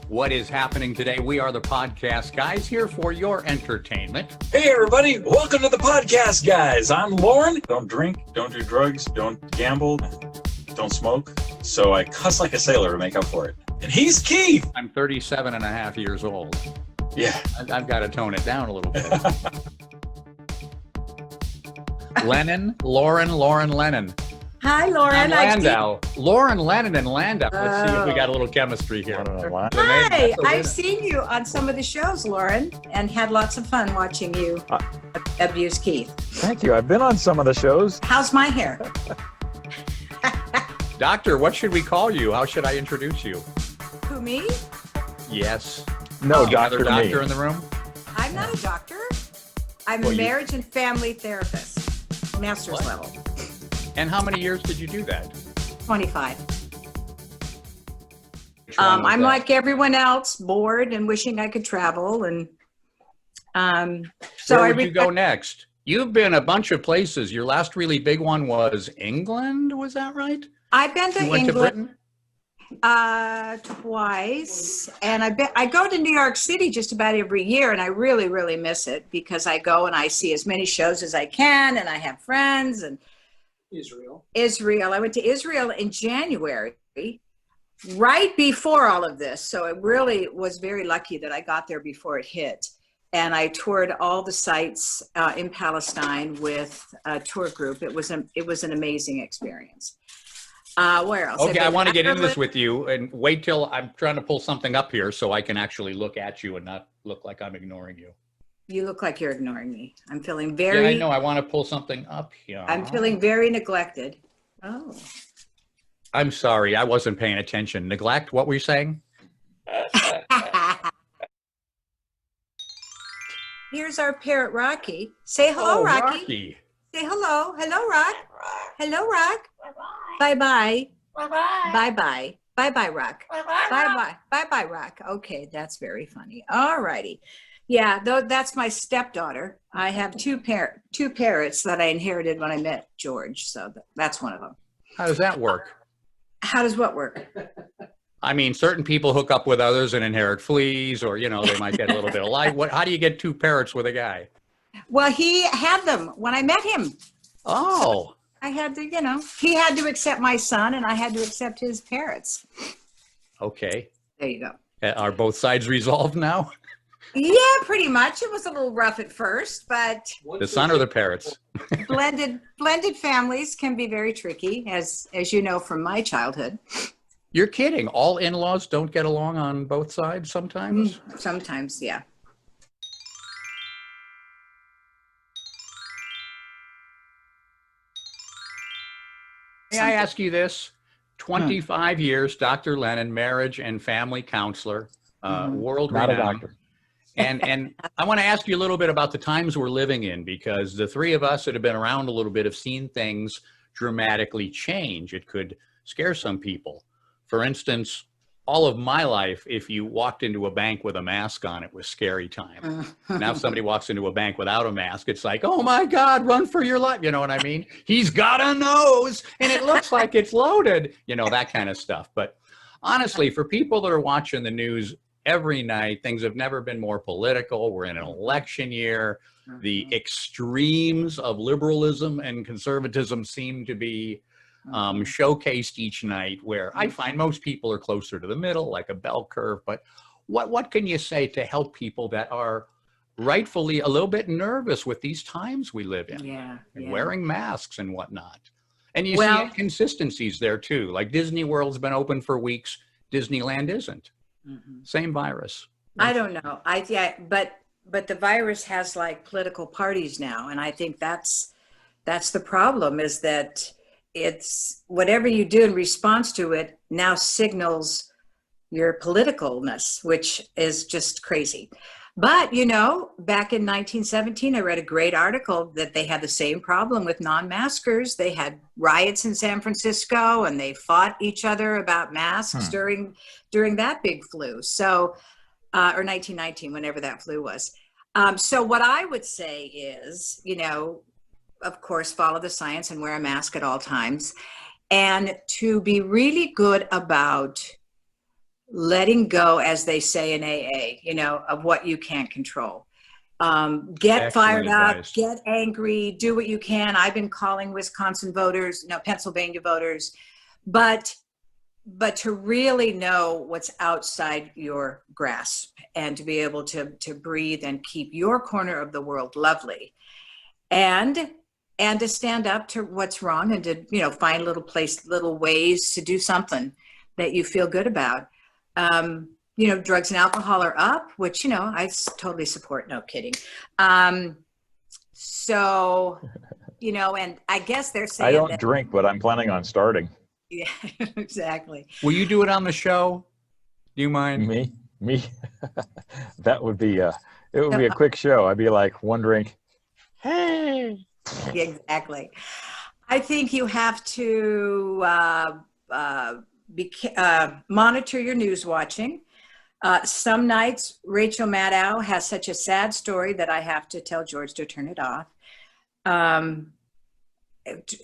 What is happening today? We are the podcast guys here for your entertainment. Hey everybody, welcome to the podcast guys. I'm Lauren. Don't drink, don't do drugs, don't gamble, don't smoke. So I cuss like a sailor to make up for it. And he's Keith. I'm 37 and a half years old. Yeah. I've got to tone it down a little bit. Lennon, Loren, Lennon. Hi, Lauren. LANDAU. Loren, Lennon, and LANDAU. Let's see if we got a little chemistry here. Hi, I've seen you on some of the shows, Lauren, and had lots of fun watching you abuse Keith. Thank you. I've been on some of the shows. How's my hair? Doctor, what should we call you? How should I introduce you? Who, me? Yes. No, doctor, Another doctor me. in the room? I'm not a doctor. I'm a marriage and family therapist, master's level. And how many years did you do that? 25. I'm I'm like everyone else, bored and wishing I could travel. And so where would you go next? You've been a bunch of places. Your last really big one was England, was that right? I've been to You went England to Britain? twice, and I go to New York City just about every year, and I really, really miss it because I go and I see as many shows as I can, and I have friends. And Israel. I went to Israel in January, right before all of this. So it really was very lucky that I got there before it hit. And I toured all the sites in Palestine with a tour group. It was an amazing experience. Where else? Okay, I want to get into this with you, and wait till I'm trying to pull something up here so I can actually look at you and not look like I'm ignoring you. You look like you're ignoring me. I'm feeling very... Yeah, I know. I want to pull something up here. I'm feeling very neglected. Oh. I'm sorry. I wasn't paying attention. Neglect? What were you saying? Here's our parrot, Rocky. Say hello, Rocky. Rocky. Say hello. Hello, Rock. Hello, Rock. Bye-bye. Bye-bye. Bye-bye. Bye-bye, Rock. Bye-bye. Bye-bye. Bye-bye, Rock. Okay, that's very funny. All righty. Yeah, that's my stepdaughter. I have two parrots that I inherited when I met George, so that's one of them. How does that work? How does what work? I mean, certain people hook up with others and inherit fleas, or, you know, they might get a little bit of light. How do you get two parrots with a guy? Well, he had them when I met him. Oh. I had to, he had to accept my son, and I had to accept his parrots. Okay. There you go. Are both sides resolved now? Yeah, pretty much. It was a little rough at first, but The son or the parrots? blended families can be very tricky, as you know from my childhood. You're kidding. All in-laws don't get along on both sides sometimes? Sometimes, yeah. May I ask you this? 25 years, Dr. Lennon, marriage and family counselor, world Not a renowned. doctor. And I want to ask you a little bit about the times we're living in, because the three of us that have been around a little bit have seen things dramatically change. It could scare some people. For instance, all of my life, if you walked into a bank with a mask on, it was scary time. Now if somebody walks into a bank without a mask, it's like, oh my God, run for your life. You know what I mean? He's got a nose and it looks like it's loaded, you know, that kind of stuff. But honestly, for people that are watching the news every night, things have never been more political. We're in an election year. The extremes of liberalism and conservatism seem to be showcased each night, where I find most people are closer to the middle, like a bell curve. But what can you say to help people that are rightfully a little bit nervous with these times we live in? Yeah. And wearing masks and whatnot. And you see inconsistencies there too. Like Disney World's been open for weeks. Disneyland isn't. Same virus. I don't know. But the virus has like political parties now, and I think that's the problem, is that it's whatever you do in response to it now signals your politicalness, which is just crazy. But, back in 1917, I read a great article that they had the same problem with non-maskers. They had riots in San Francisco, and they fought each other about masks during that big flu. So, or 1919, whenever that flu was. So what I would say is, of course, follow the science and wear a mask at all times, and to be really good about letting go, as they say in AA, of what you can't control. Get Excellent fired up, advice. get angry, do what you can. I've been calling Wisconsin voters, Pennsylvania voters, but to really know what's outside your grasp and to be able to breathe and keep your corner of the world lovely, and to stand up to what's wrong and to, find little ways to do something that you feel good about. Drugs and alcohol are up, which, I totally support. No kidding. So, and I guess they're saying I don't drink, but I'm planning on starting. Yeah, exactly. Will you do it on the show? Do you mind? Me. That would be it would be a quick show. I'd be like one drink. Hey. Exactly. I think you have to monitor your news watching. Some nights, Rachel Maddow has such a sad story that I have to tell George to turn it off.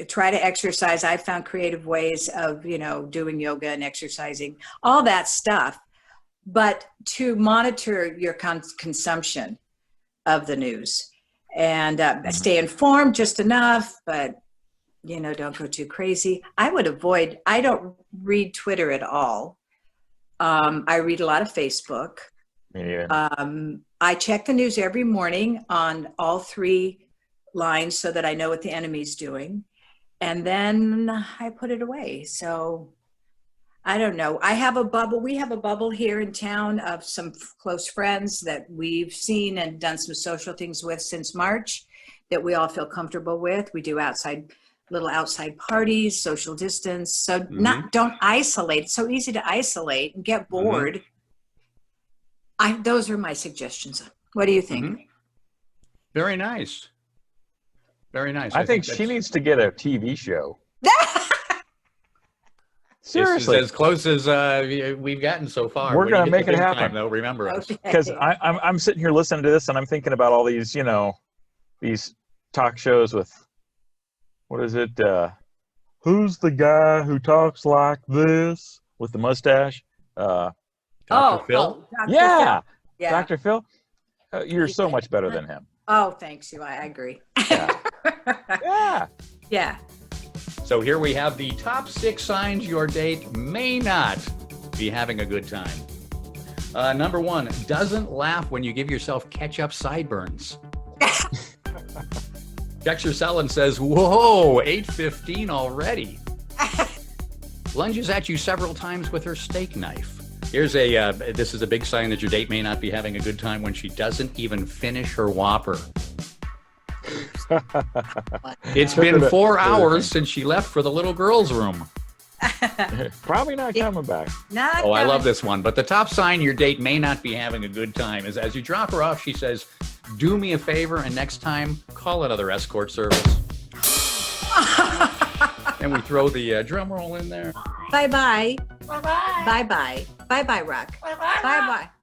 Try to exercise. I found creative ways of, doing yoga and exercising, all that stuff. But to monitor your consumption of the news and stay informed just enough, but, don't go too crazy. I don't read Twitter at all. I read a lot of Facebook. I check the news every morning on all three lines so that I know what the enemy's doing. And then I put it away. So I don't know. I have a bubble. We have a bubble here in town of some close friends that we've seen and done some social things with since March that we all feel comfortable with. We do little outside parties, social distance. So don't isolate. It's so easy to isolate and get bored. Those are my suggestions. What do you think? Very nice. Very nice. I think she needs to get a TV show. This Seriously. is as close as we've gotten so far. We're When going you to get make it big happen. time, they'll remember us. Because I'm sitting here listening to this and I'm thinking about all these, these talk shows with, what is it? Who's the guy who talks like this with the mustache? Dr. Phil? Dr. Yeah. Phil. Yeah. Dr. Phil, you're so much better than him. Oh, thanks, you. I agree. Yeah. Yeah. So here we have the top 6 signs your date may not be having a good time. Number 1, doesn't laugh when you give yourself ketchup sideburns. Dexter Sellon says, whoa, 8:15 already. Lunges at you several times with her steak knife. Here's this is a big sign that your date may not be having a good time when she doesn't even finish her Whopper. It's been 4 hours since she left for the little girl's room. Probably not coming back. I love this one. But the top sign your date may not be having a good time is as you drop her off, she says, do me a favor and next time call another escort service. And we throw the drum roll in there. Bye-bye. Bye-bye. Bye-bye, Rock. Bye-bye.